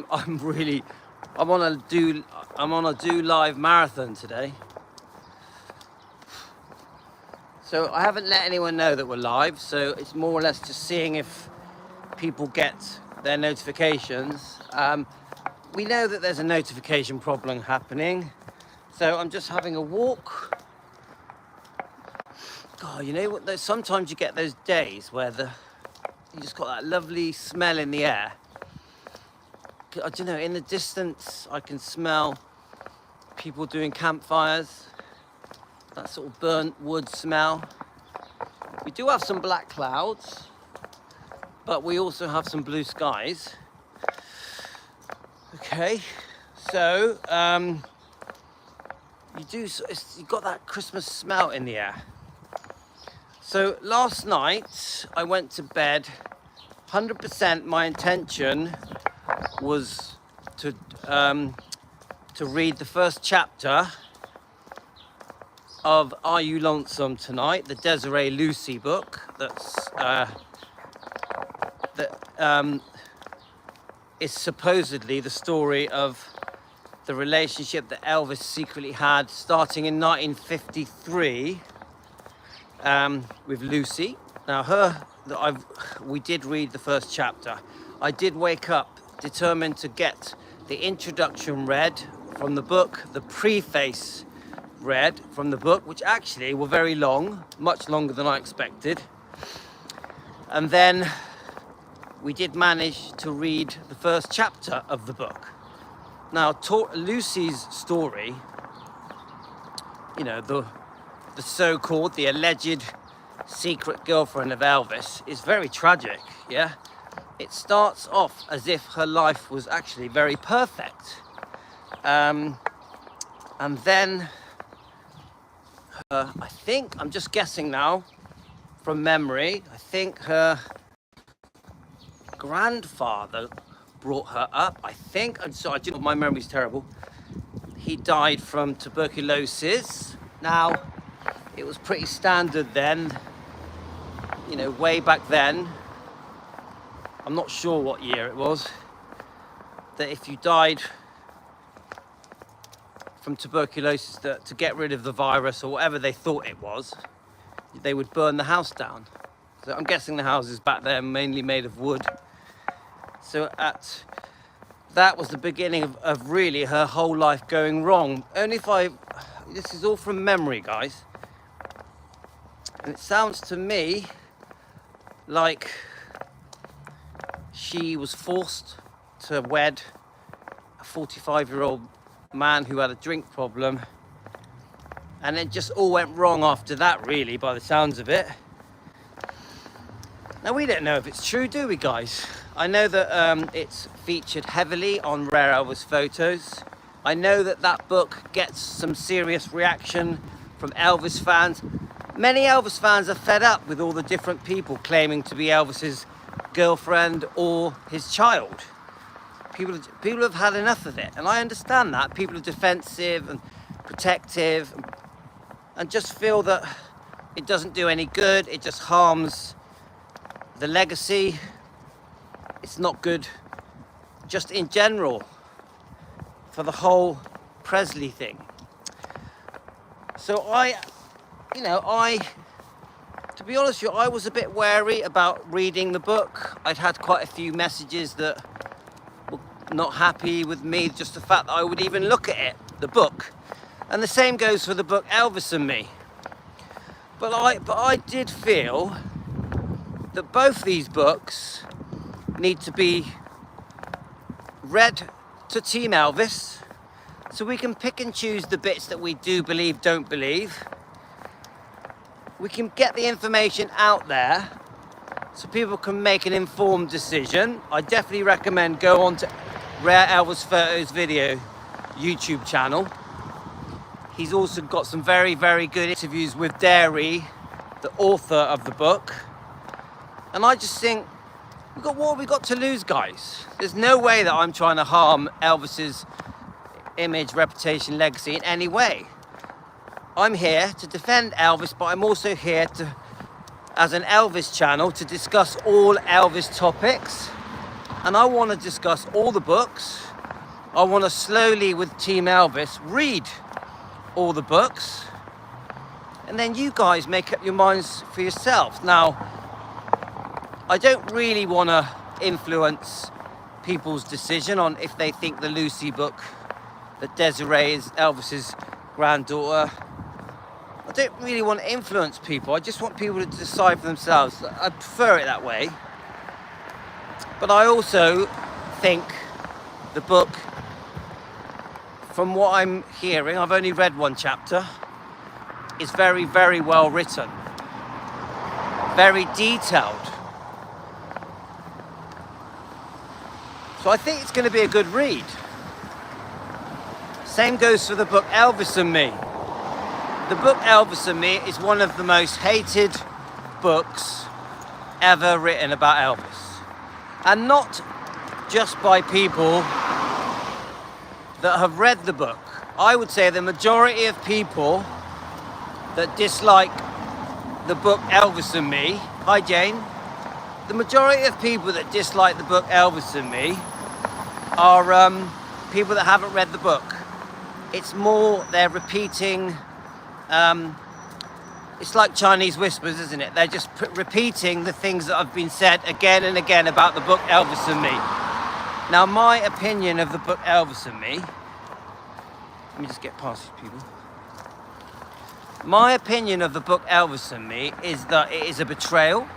I'm on a do live marathon today. So I haven't let anyone know that we're live, so it's more or less just seeing if people get their notifications. We know that there's a notification problem happening, so I'm just having a walk. God, you know what? Sometimes you get those days where you just got that lovely smell in the air. I don't know, in the distance I can smell people doing campfires, that sort of burnt wood smell. We do have some black clouds, but we also have some blue skies. Okay, so you got that Christmas smell in the air. So last night I went to bed 100%. My intention was to read the first chapter of Are You Lonesome Tonight, the Desiree Lucy book that is supposedly the story of the relationship that Elvis secretly had starting in 1953 with Lucy. Now we did read the first chapter. I did wake up determined to get the introduction read from the book, the preface read from the book, which actually were very long, much longer than I expected. And then we did manage to read the first chapter of the book. Now, Lucy's story, you know, the so-called, the alleged secret girlfriend of Elvis, is very tragic, yeah? It starts off as if her life was actually very perfect. And then, I think, I'm just guessing now, from memory, I think her grandfather brought her up, I think. I'm sorry, my memory's terrible. He died from tuberculosis. Now, it was pretty standard then, you know, way back then. I'm not sure what year it was, that if you died from tuberculosis, to get rid of the virus or whatever they thought it was, they would burn the house down. So I'm guessing the houses back there mainly made of wood. So that was the beginning of really her whole life going wrong. This is all from memory, guys. And it sounds to me like she was forced to wed a 45-year-old man who had a drink problem, and it just all went wrong after that, really, by the sounds of it. Now, we don't know if it's true, do we, guys? I know that it's featured heavily on Rare Elvis photos. I know that book gets some serious reaction from Elvis fans. Many Elvis fans are fed up with all the different people claiming to be Elvis's girlfriend or his child. People have had enough of it, and I understand that. People are defensive and protective and just feel that it doesn't do any good. It just harms the legacy. It's not good just in general for the whole Presley thing. So to be honest with you, I was a bit wary about reading the book. I'd had quite a few messages that were not happy with me, just the fact that I would even look at it, the book. And the same goes for the book Elvis and Me. But I did feel that both these books need to be read to Team Elvis, so we can pick and choose the bits that we do believe, don't believe. We can get the information out there so people can make an informed decision. I definitely recommend go on to Rare Elvis Photos video YouTube channel. He's also got some very, very good interviews with Derry, the author of the book. And I just think, what have we got to lose, guys? There's no way that I'm trying to harm Elvis's image, reputation, legacy in any way. I'm here to defend Elvis, but I'm also here as an Elvis channel, to discuss all Elvis topics and I want to discuss all the books. I want to slowly, with Team Elvis, read all the books, and then you guys make up your minds for yourselves. Now, I don't really want to influence people's decision on if they think the Lucy book, that Desiree is Elvis's granddaughter. I don't really want to influence people. I just want people to decide for themselves. I prefer it that way. But I also think the book, from what I'm hearing, I've only read one chapter, is very, very well written. Very detailed. So I think it's going to be a good read. Same goes for the book Elvis and Me. The book Elvis and Me is one of the most hated books ever written about Elvis. And not just by people that have read the book. I would say the majority of people that dislike the book Elvis and Me, hi Jane, the majority of people that dislike the book Elvis and Me are people that haven't read the book. It's more, they're repeating, it's like Chinese whispers, isn't it? They're just repeating the things that have been said again and again about the book Elvis and Me. Now, my opinion of the book Elvis and Me, let me just get past these people. My opinion of the book Elvis and Me is that it is a betrayal,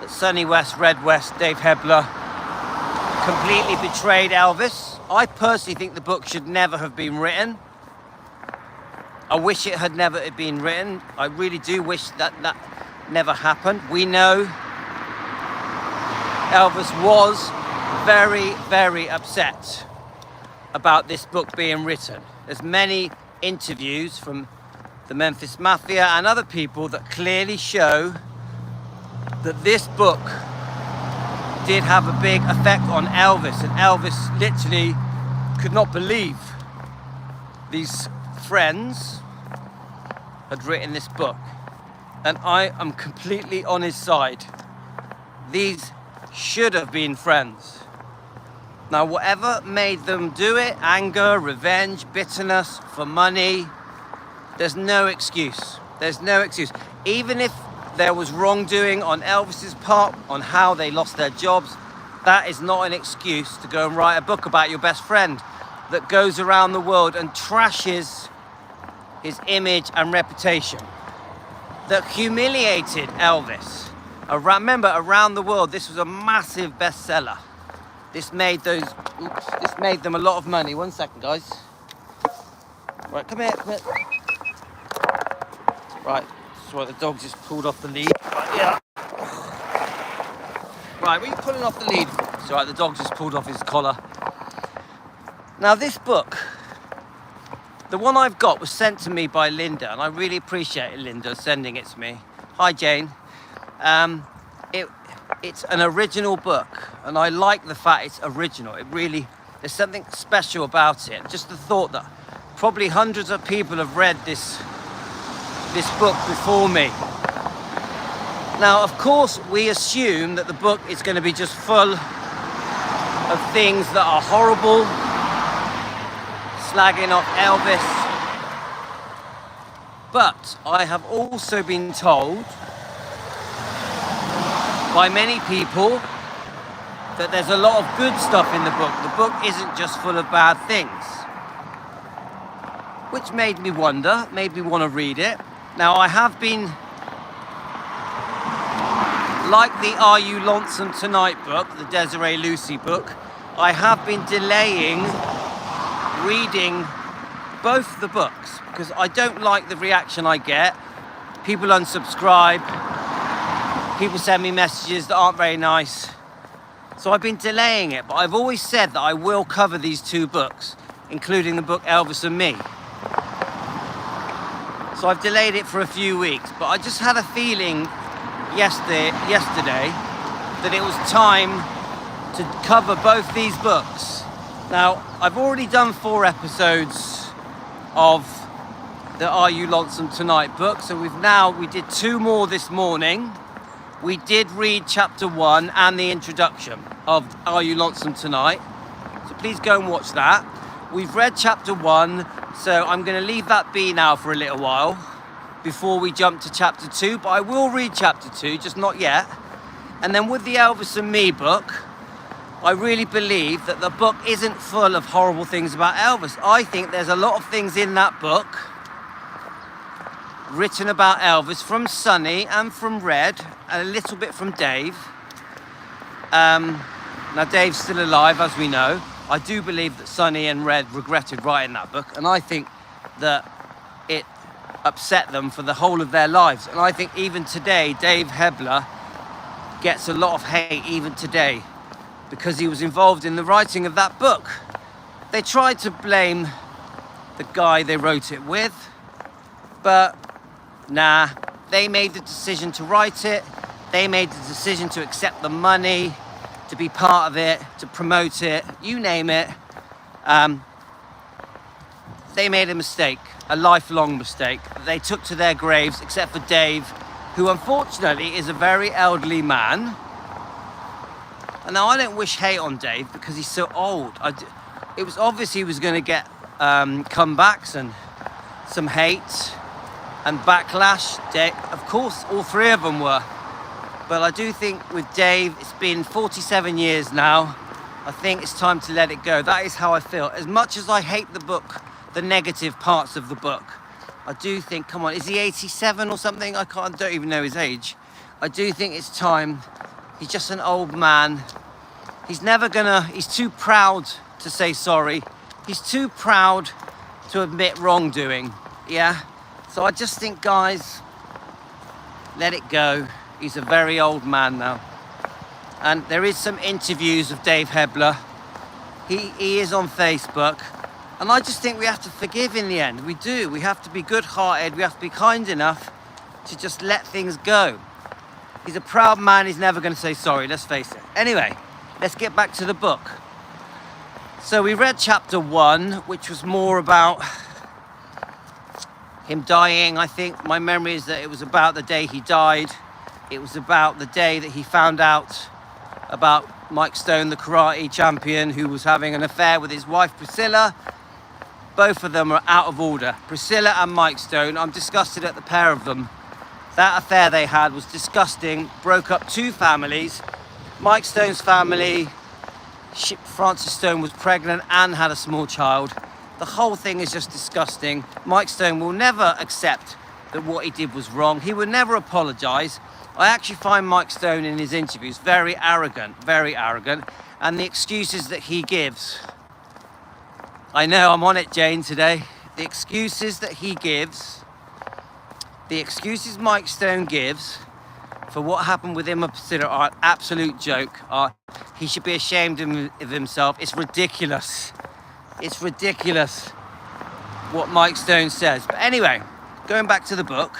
that Sonny West, Red West, Dave Hebler completely betrayed Elvis. I personally think the book should never have been written. I wish it had never been written. I really do wish that that never happened. We know Elvis was very, very upset about this book being written. There's many interviews from the Memphis Mafia and other people that clearly show that this book did have a big effect on Elvis, and Elvis literally could not believe these friends had written this book, and I am completely on his side. These should have been friends. Now, whatever made them do it, anger, revenge, bitterness, for money, there's no excuse. There's no excuse. Even if there was wrongdoing on Elvis's part, on how they lost their jobs, that is not an excuse to go and write a book about your best friend that goes around the world and trashes his image and reputation, that humiliated Elvis. Remember, around the world, this was a massive bestseller. This made them a lot of money. 1 second, guys. Right, come here. Right, sorry, the dog just pulled off the lead. Right, yeah. Right, were you pulling off the lead? It's all right, the dog just pulled off his collar. Now, this book, the one I've got, was sent to me by Linda, and I really appreciate Linda sending it to me. Hi, Jane. It's an original book, and I like the fact it's original. It really, there's something special about it. Just the thought that probably hundreds of people have read this book before me. Now, of course, we assume that the book is going to be just full of things that are horrible, slagging off Elvis. But I have also been told by many people that there's a lot of good stuff in the book. The book isn't just full of bad things, which made me wonder, made me want to read it. Now, I have been, like the Are You Lonesome Tonight book, the Desiree Lucy book, I have been delaying reading both the books because I don't like the reaction I get. People unsubscribe, people send me messages that aren't very nice. So I've been delaying it, but I've always said that I will cover these two books, including the book Elvis and Me. So I've delayed it for a few weeks, but I just had a feeling yesterday that it was time to cover both these books. Now, I've already done 4 episodes of the Are You Lonesome Tonight book, so we did 2 more this morning. we did read chapter 1 and the introduction of Are You Lonesome Tonight? So please go and watch that. We've read chapter 1, so I'm going to leave that be now for a little while before we jump to chapter 2, but I will read chapter 2, just not yet. And then with the Elvis and Me book, I really believe that the book isn't full of horrible things about Elvis. I think there's a lot of things in that book written about Elvis from Sonny and from Red, and a little bit from Dave. Now Dave's still alive, as we know. I do believe that Sonny and Red regretted writing that book, and I think that it upset them for the whole of their lives. And I think even today, Dave Hebler gets a lot of hate even today because he was involved in the writing of that book. They tried to blame the guy they wrote it with, but nah, they made the decision to write it. They made the decision to accept the money, to be part of it, to promote it, you name it. They made a mistake, a lifelong mistake that they took to their graves, except for Dave, who unfortunately is a very elderly man. And now I don't wish hate on Dave because he's so old. It was obvious he was going to get comebacks and some hate and backlash. Of course, all three of them were. But I do think with Dave, it's been 47 years now. I think it's time to let it go. That is how I feel. As much as I hate the book, the negative parts of the book, I do think, come on, is he 87 or something? Don't even know his age. I do think it's time. He's just an old man. He's too proud to say sorry. He's too proud to admit wrongdoing, yeah? So I just think, guys, let it go. He's a very old man now. And there is some interviews of Dave Hebler. He is on Facebook. And I just think we have to forgive in the end. We do. We have to be good-hearted. We have to be kind enough to just let things go. He's a proud man. He's never going to say sorry, let's face it. Anyway, let's get back to the book. So we read chapter 1, which was more about him dying. I think my memory is that it was about the day he died. It was about the day that he found out about Mike Stone, the karate champion, who was having an affair with his wife, Priscilla. Both of them are out of order. Priscilla and Mike Stone, I'm disgusted at the pair of them. That affair they had was disgusting, broke up two families. Mike Stone's family, Frances Stone was pregnant and had a small child. The whole thing is just disgusting. Mike Stone will never accept that what he did was wrong. He would never apologise. I actually find Mike Stone in his interviews very arrogant, and the excuses that he gives. I know, I'm on it, Jane, today. The excuses that he gives, the excuses Mike Stone gives for what happened with him and Priscilla are an absolute joke. He should be ashamed of himself. It's ridiculous. It's ridiculous what Mike Stone says. But anyway, going back to the book.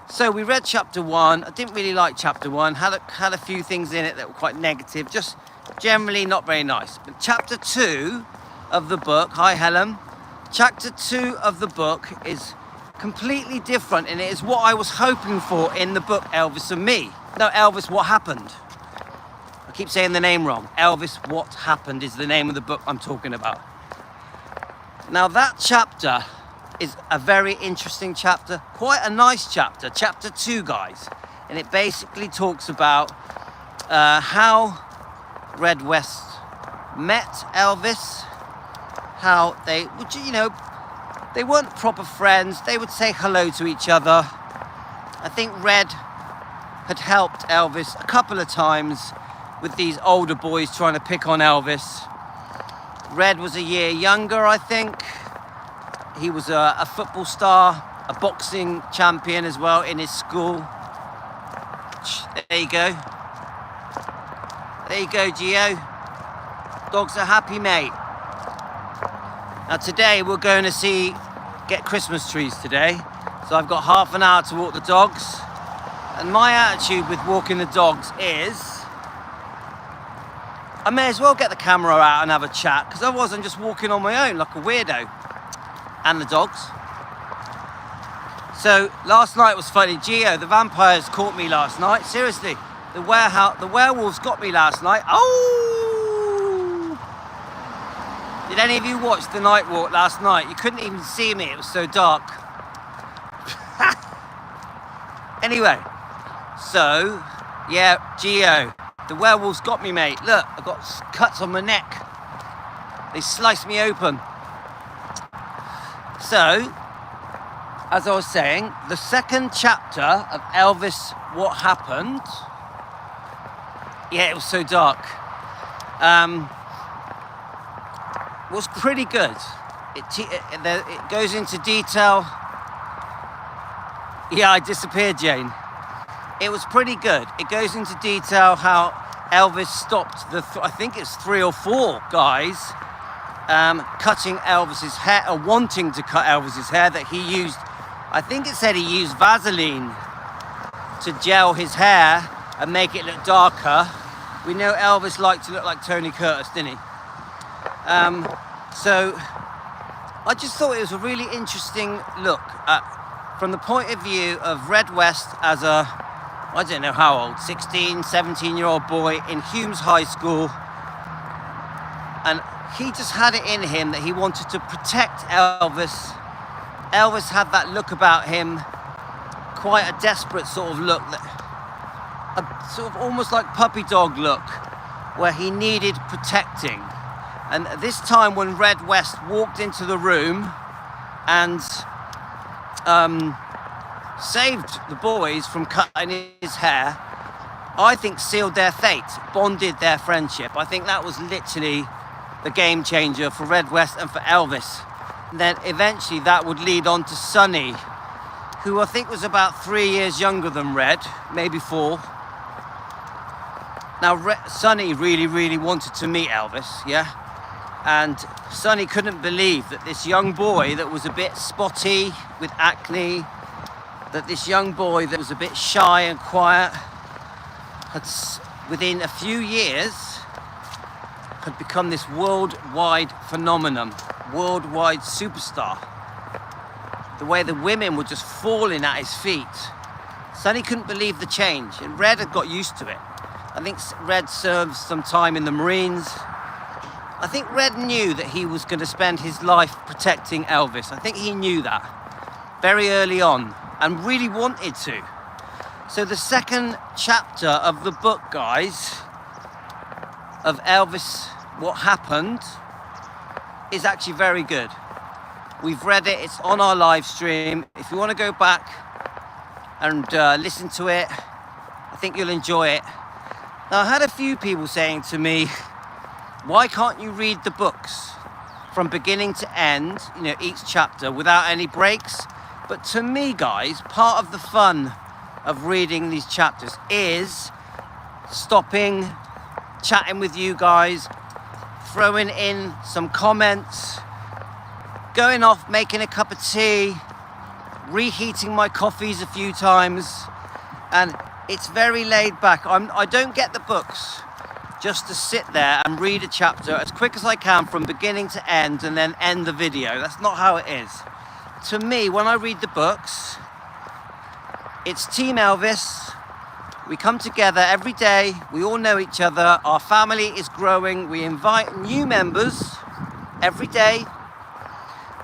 So we read chapter 1. I didn't really like chapter 1. Had a few things in it that were quite negative. Just generally not very nice. But chapter 2 of the book, hi Helen. Chapter 2 of the book is completely different, and it is what I was hoping for in the book Elvis and Me. No, Elvis, What Happened. I keep saying the name wrong. Elvis, What Happened is the name of the book I'm talking about. Now that chapter is a very interesting chapter, quite a nice chapter, chapter 2, guys. And it basically talks about how Red West met Elvis, how they would, they weren't proper friends. They would say hello to each other. I think Red had helped Elvis a couple of times with these older boys trying to pick on Elvis. Red was a year younger, I think. He was a football star, a boxing champion as well in his school. There you go. There you go, Gio. Dog's a happy mate. Now today we're going to get Christmas trees today. So I've got half an hour to walk the dogs. And my attitude with walking the dogs is, I may as well get the camera out and have a chat, because otherwise I'm just walking on my own like a weirdo. And the dogs. So last night was funny. Gio, the vampires caught me last night. Seriously. The werewolves got me last night. Oh! Did any of you watch the night walk last night? You couldn't even see me, it was so dark. Anyway, so, yeah, Geo, the werewolves got me, mate. Look, I've got cuts on my neck. They sliced me open. So, as I was saying, the second chapter of Elvis, What Happened? Yeah, it was so dark. Was pretty good. It goes into detail. Yeah, I disappeared, Jane. It was pretty good. It goes into detail how Elvis stopped I think it's 3 or 4 guys cutting Elvis's hair, or wanting to cut Elvis's hair, that he used, I think it said he used Vaseline to gel his hair and make it look darker. We know Elvis liked to look like Tony Curtis, didn't he? So I just thought it was a really interesting look at, from the point of view of Red West as a, I don't know how old, 16, 17-year-old boy in Humes High School. And he just had it in him that he wanted to protect Elvis. Elvis had that look about him, quite a desperate sort of look, a sort of almost like puppy dog look, where he needed protecting. And this time when Red West walked into the room and saved the boys from cutting his hair, I think sealed their fate, bonded their friendship. I think that was literally the game changer for Red West and for Elvis. And then eventually that would lead on to Sonny, who I think was about 3 years younger than Red, maybe 4. Now Sonny really, really wanted to meet Elvis, yeah? And Sonny couldn't believe that this young boy that was a bit spotty with acne, that this young boy that was a bit shy and quiet, had within a few years had become this worldwide phenomenon, worldwide superstar. The way the women were just falling at his feet. Sonny couldn't believe the change, and Red had got used to it. I think Red served some time in the Marines. I think Red knew that he was going to spend his life protecting Elvis. I think he knew that very early on and really wanted to. So the second chapter of the book, guys, of Elvis, What Happened, is actually very good. We've read it, it's on our live stream. If you want to go back and listen to it, I think you'll enjoy it. Now, I had a few people saying to me, why can't you read the books from beginning to end, you know, each chapter without any breaks? But to me, guys, part of the fun of reading these chapters is stopping, chatting with you guys, throwing in some comments, going off, making a cup of tea, reheating my coffees a few times, and it's very laid back. I don't get the books just to sit there and read a chapter as quick as I can from beginning to end and then end the video. That's not how it is. To me, when I read the books, it's Team Elvis. We come together every day. We all know each other. Our family is growing. We invite new members every day.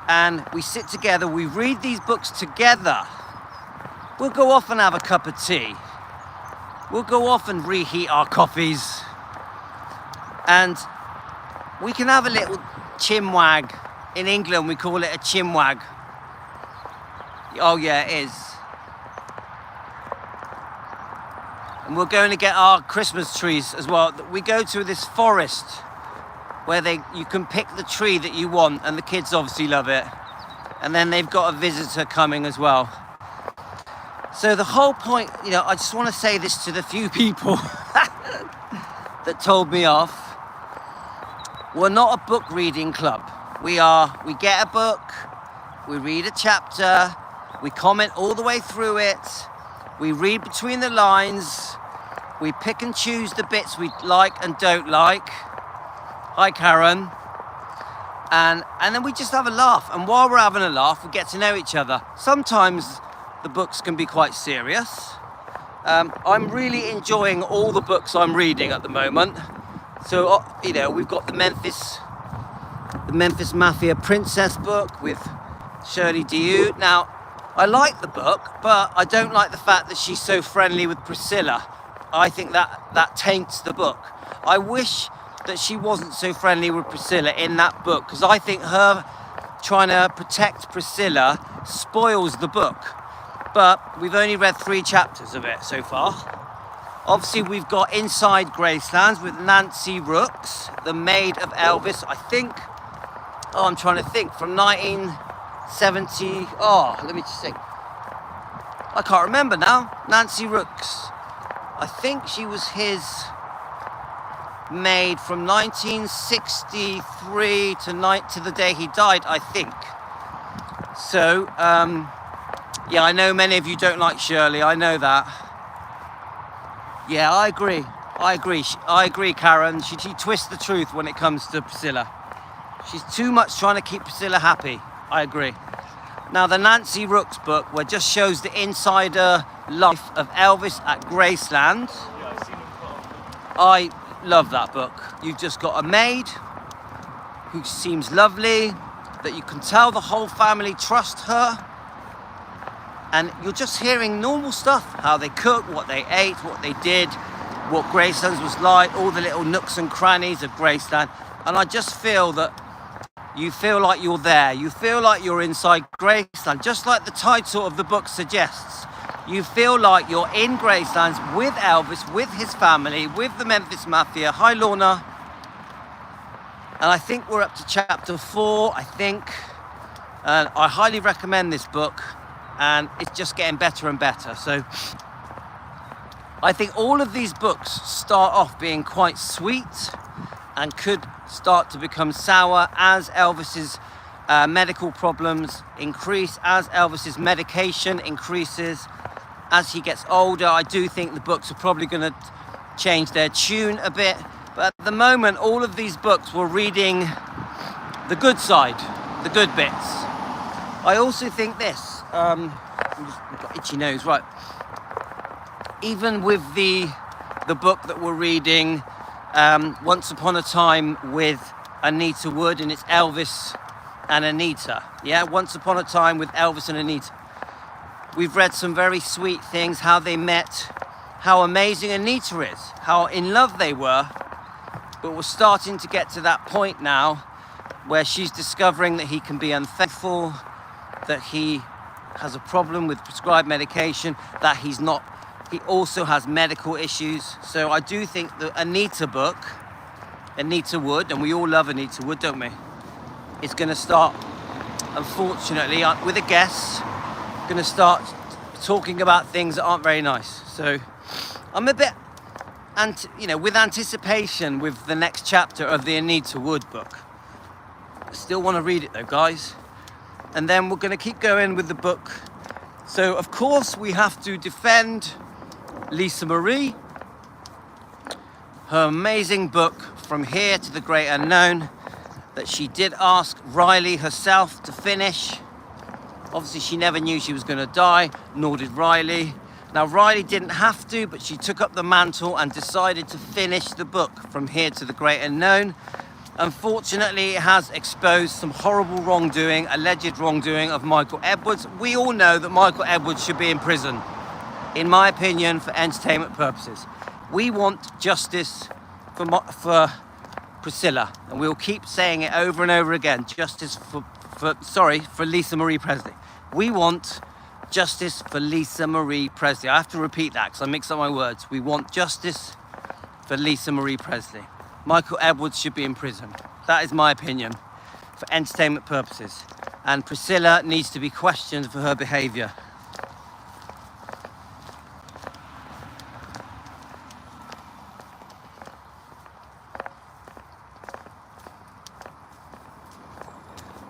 And we sit together. We read these books together. We'll go off and have a cup of tea. We'll go off and reheat our coffees. And we can have a little chinwag. In England, we call it a chinwag. Oh yeah, it is. And we're going to get our Christmas trees as well. We go to this forest where you can pick the tree that you want, and the kids obviously love it. And then they've got a visitor coming as well. So the whole point, you know, I just want to say this to the few people that told me off. We're not a book reading club. We get a book, we read a chapter, we comment all the way through it, we read between the lines, we pick and choose the bits we like and don't like. Hi, Karen. And then we just have a laugh. And while we're having a laugh, we get to know each other. Sometimes the books can be quite serious. I'm really enjoying all the books I'm reading at the moment. So, you know, we've got the Memphis Mafia Princess book with Shirley Dew. Now, I like the book, but I don't like the fact that she's so friendly with Priscilla. I think that taints the book. I wish that she wasn't so friendly with Priscilla in that book, because I think her trying to protect Priscilla spoils the book. But we've only read 3 chapters of it so far. Obviously, we've got Inside Gracelands with Nancy Rooks, the maid of Elvis, I think. Oh, I'm trying to think. From 1970. Oh, let me just think. I can't remember now. Nancy Rooks. I think she was his maid from 1963 to the day he died, I think. So, yeah, I know many of you don't like Shirley. I know that. Yeah, I agree. I agree, Karen. She twists the truth when it comes to Priscilla. She's too much trying to keep Priscilla happy. I agree. Now, the Nancy Rooks book, where just shows the insider life of Elvis at Graceland. Yeah, I've seen them. I love that book. You've just got a maid who seems lovely, that you can tell the whole family trust her. And you're just hearing normal stuff, how they cook, what they ate, what they did, what Graceland was like, all the little nooks and crannies of Graceland. And I just feel that you feel like you're there. You feel like you're inside Graceland, just like the title of the book suggests. You feel like you're in Graceland with Elvis, with his family, with the Memphis Mafia. Hi, Lorna. And I think we're up to chapter 4, I think. And I highly recommend this book. And it's just getting better and better. So I think all of these books start off being quite sweet and could start to become sour as Elvis's medical problems increase, as Elvis's medication increases, as he gets older. I do think the books are probably going to change their tune a bit. But at the moment, all of these books we're reading the good side, the good bits. I also think this. I've got itchy nose, right. Even with the book that we're reading, Once Upon a Time with Anita Wood, and it's Elvis and Anita. Yeah, Once Upon a Time with Elvis and Anita. We've read some very sweet things, how they met, how amazing Anita is, how in love they were. But we're starting to get to that point now where she's discovering that he can be unfaithful, that he has a problem with prescribed medication, that he also has medical issues. So I do think the Anita book, Anita Wood, and we all love Anita Wood, don't we? It's going to start, unfortunately, with a guess, going to start talking about things that aren't very nice. So I'm a bit, with anticipation with the next chapter of the Anita Wood book. I still want to read it though, guys. And then we're going to keep going with the book. So, of course, we have to defend Lisa Marie, her amazing book, From Here to the Great Unknown, that she did ask Riley herself to finish. Obviously, she never knew she was going to die, nor did Riley. Now, Riley didn't have to, but she took up the mantle and decided to finish the book, From Here to the Great Unknown. Unfortunately, it has exposed some horrible wrongdoing, alleged wrongdoing of Michael Edwards. We all know that Michael Edwards should be in prison, in my opinion, for entertainment purposes. We want justice for Priscilla, and we'll keep saying it over and over again. Justice for Lisa Marie Presley. We want justice for Lisa Marie Presley. I have to repeat that because I mix up my words. We want justice for Lisa Marie Presley. Michael Edwards should be in prison. That is my opinion, for entertainment purposes. And Priscilla needs to be questioned for her behaviour.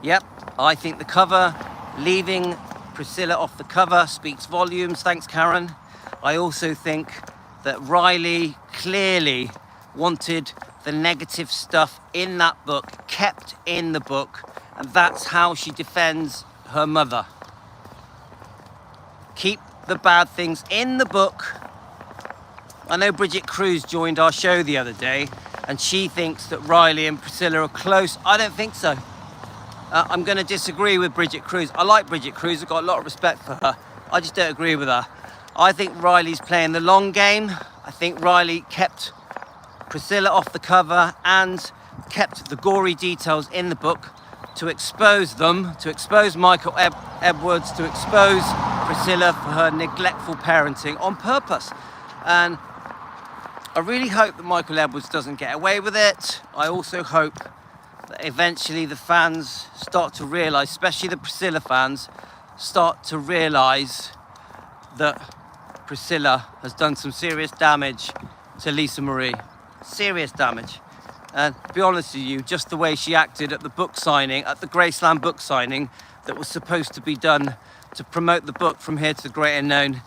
Yep, I think the cover, leaving Priscilla off the cover, speaks volumes. Thanks, Karen. I also think that Riley clearly wanted the negative stuff in that book kept in the book, and that's how she defends her mother. Keep the bad things in the book I know Bridget Cruz joined our show the other day, and she thinks that Riley and Priscilla are close. I don't think so. I'm going to disagree with Bridget Cruz. I like Bridget Cruz. I've got a lot of respect for her. I just don't agree with her. I think Riley's playing the long game. I think Riley kept Priscilla off the cover and kept the gory details in the book to expose them, to expose Michael Edwards, to expose Priscilla for her neglectful parenting on purpose. And I really hope that Michael Edwards doesn't get away with it. I also hope that eventually the fans start to realise, especially the Priscilla fans, start to realise that Priscilla has done some serious damage to Lisa Marie. Serious damage. And to be honest with you, just the way she acted at the book signing, at the Graceland book signing that was supposed to be done to promote the book From Here to the Great Unknown,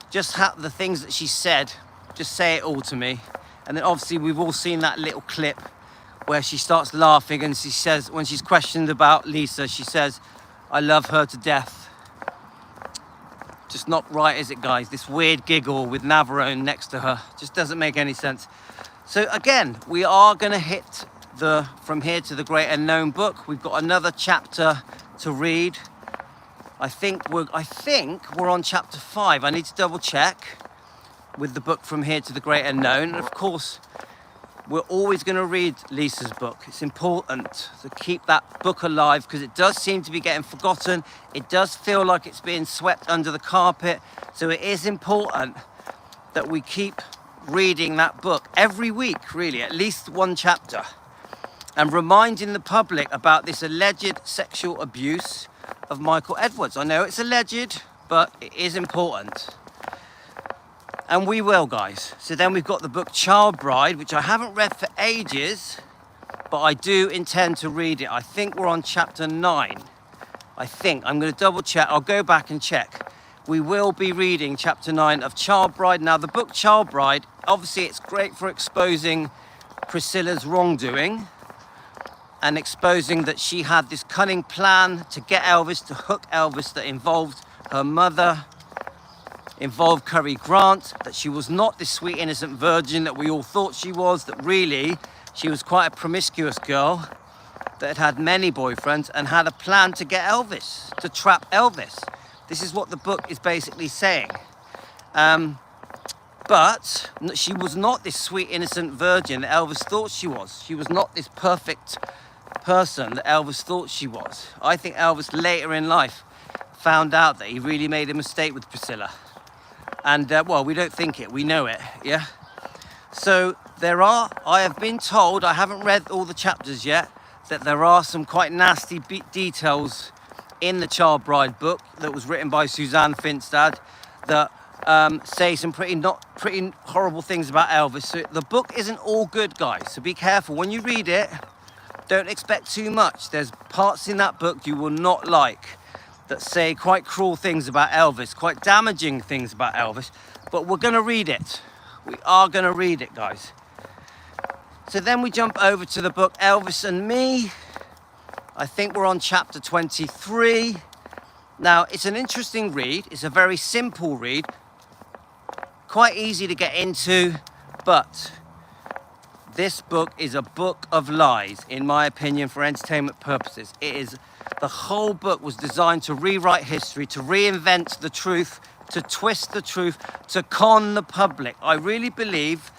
just the things that she said, just say it all to me. And then obviously we've all seen that little clip where she starts laughing and she says, when she's questioned about Lisa, she says, "I love her to death." Just not right, is it, guys? This weird giggle with Navarone next to her just doesn't make any sense. So again, we are going to hit the From Here to the Great Unknown book. We've got another chapter to read. I think we're on chapter 5. I need to double check with the book From Here to the Great Unknown. And of course, we're always going to read Lisa's book. It's important to keep that book alive because it does seem to be getting forgotten. It does feel like it's being swept under the carpet. So it is important that we keep reading that book every week, really, at least one chapter, and reminding the public about this alleged sexual abuse of Michael Edwards. I know it's alleged, but it is important. And we will, guys. So then we've got the book Child Bride, which I haven't read for ages, but I do intend to read it. I think we're on chapter 9. I think. I'm going to double check. I'll go back and check. We will be reading chapter 9 of Child Bride. Now, the book Child Bride, obviously it's great for exposing Priscilla's wrongdoing and exposing that she had this cunning plan to get Elvis, to hook Elvis, that involved her mother, involved Cary Grant, that she was not this sweet innocent virgin that we all thought she was, that really she was quite a promiscuous girl that had many boyfriends and had a plan to get Elvis, to trap Elvis. This is what the book is basically saying. But she was not this sweet, innocent virgin that Elvis thought she was. She was not this perfect person that Elvis thought she was. I think Elvis later in life found out that he really made a mistake with Priscilla. And, well, we don't think it, we know it, yeah? So I have been told, I haven't read all the chapters yet, that there are some quite nasty details in the Child Bride book that was written by Suzanne Finstad that say some pretty horrible things about Elvis. So the book isn't all good, guys, so be careful. When you read it, don't expect too much. There's parts in that book you will not like that say quite cruel things about Elvis, quite damaging things about Elvis, but we're going to read it. We are going to read it, guys. So then we jump over to the book Elvis and Me. I think we're on chapter 23. Now, it's an interesting read. It's a very simple read. Quite easy to get into, but this book is a book of lies, in my opinion, for entertainment purposes. The whole book was designed to rewrite history, to reinvent the truth, to twist the truth, to con the public. I really believe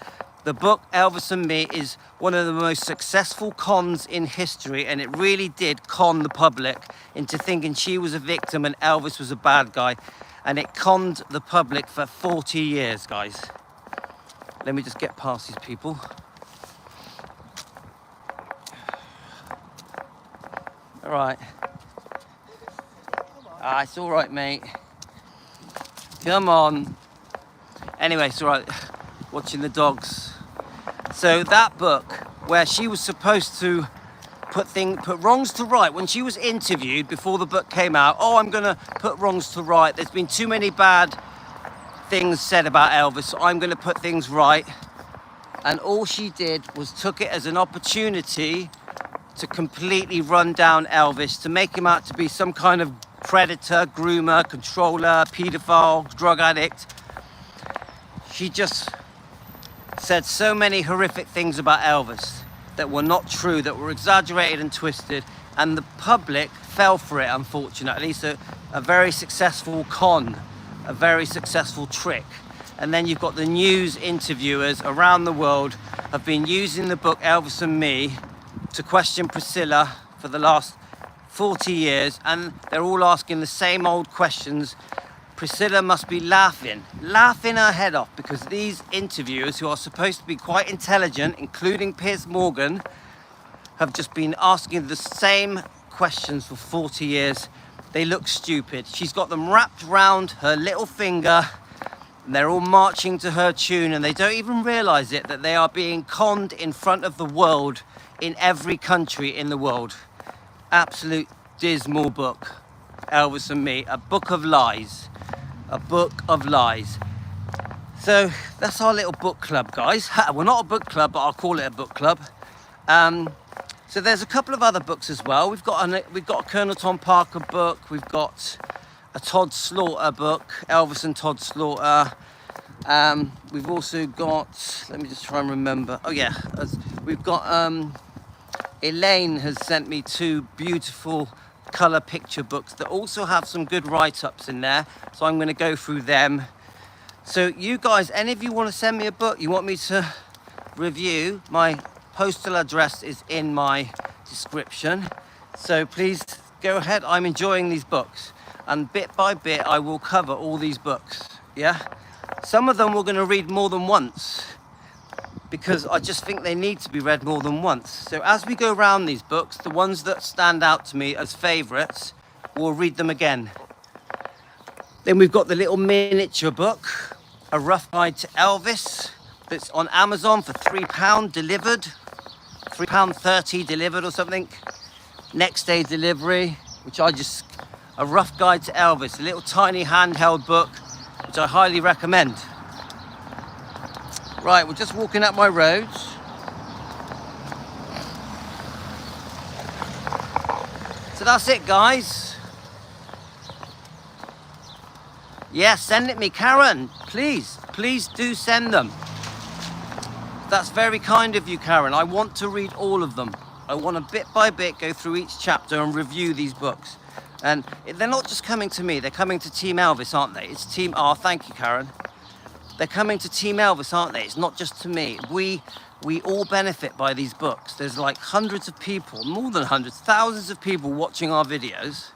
the book Elvis and Me is one of the most successful cons in history, and it really did con the public into thinking she was a victim and Elvis was a bad guy, and it conned the public for 40 years, guys. Let me just get past these people. All right. It's all right, mate. Come on. Anyway, it's all right. Watching the dogs. So that book, where she was supposed to put wrongs to right, when she was interviewed before the book came out, I'm going to put wrongs to right. There's been too many bad things said about Elvis, so I'm going to put things right. And all she did was took it as an opportunity to completely run down Elvis, to make him out to be some kind of predator, groomer, controller, paedophile, drug addict. She just said so many horrific things about Elvis that were not true, that were exaggerated and twisted, and the public fell for it, unfortunately. So a very successful con, a very successful trick. And then you've got the news interviewers around the world have been using the book Elvis and Me to question Priscilla for the last 40 years, and they're all asking the same old questions. Priscilla must be laughing her head off, because these interviewers, who are supposed to be quite intelligent, including Piers Morgan, have just been asking the same questions for 40 years. They look stupid. She's got them wrapped round her little finger, and they're all marching to her tune, and they don't even realize it, that they are being conned in front of the world, in every country in the world. Absolute dismal book, Elvis and Me, a book of lies. A book of lies. So that's our little book club, guys. We're not a book club, but I'll call it a book club. So there's a couple of other books as well. We've got a Colonel Tom Parker book. We've got a Todd Slaughter book, Elvis and Todd Slaughter. We've also got, let me just try and remember. Oh yeah, we've got, Elaine has sent me 2 beautiful colour picture books that also have some good write-ups in there. So I'm gonna go through them. So you guys, any of you want to send me a book you want me to review, my postal address is in my description. So please go ahead. I'm enjoying these books, and bit by bit I will cover all these books. Yeah, some of them we're going to read more than once, because I just think they need to be read more than once. So as we go around these books, the ones that stand out to me as favourites, we'll read them again. Then we've got the little miniature book, A Rough Guide to Elvis, that's on Amazon for £3 delivered, £3.30 delivered or something. Next day delivery, A Rough Guide to Elvis, a little tiny handheld book, which I highly recommend. Right, we're just walking up my roads. So that's it, guys. Yeah, send it me, Karen. Please do send them. That's very kind of you, Karen. I want to read all of them. I want to bit by bit go through each chapter and review these books. And they're not just coming to me, they're coming to Team Elvis, aren't they? It's Team, thank you, Karen. They're coming to Team Elvis, aren't they? It's not just to me. We all benefit by these books. There's like hundreds of people, more than hundreds, thousands of people watching our videos.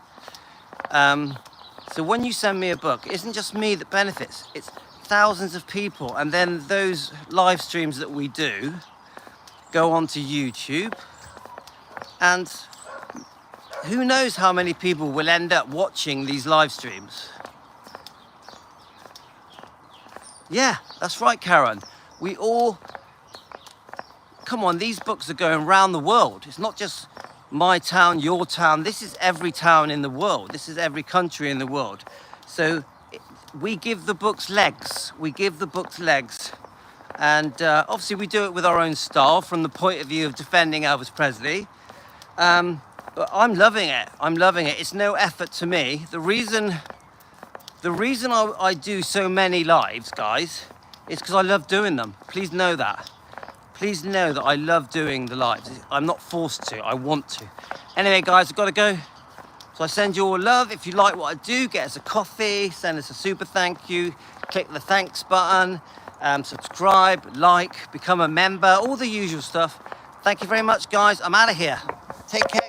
So when you send me a book, it isn't just me that benefits, it's thousands of people. And then those live streams that we do go onto YouTube, and who knows how many people will end up watching these live streams. Yeah, that's right, Karen. Come on, these books are going around the world. It's not just my town, your town. This is every town in the world. This is every country in the world. So we give the books legs. We give the books legs. And obviously we do it with our own style, from the point of view of defending Elvis Presley. But I'm loving it. I'm loving it. It's no effort to me. The reason I do so many lives, guys, is because I love doing them. Please know that. Please know that I love doing the lives. I'm not forced to. I want to. Anyway, guys, I've got to go. So I send you all love. If you like what I do, get us a coffee, send us a super thank you, click the thanks button, subscribe, like, become a member, all the usual stuff. Thank you very much, guys. I'm out of here. Take care.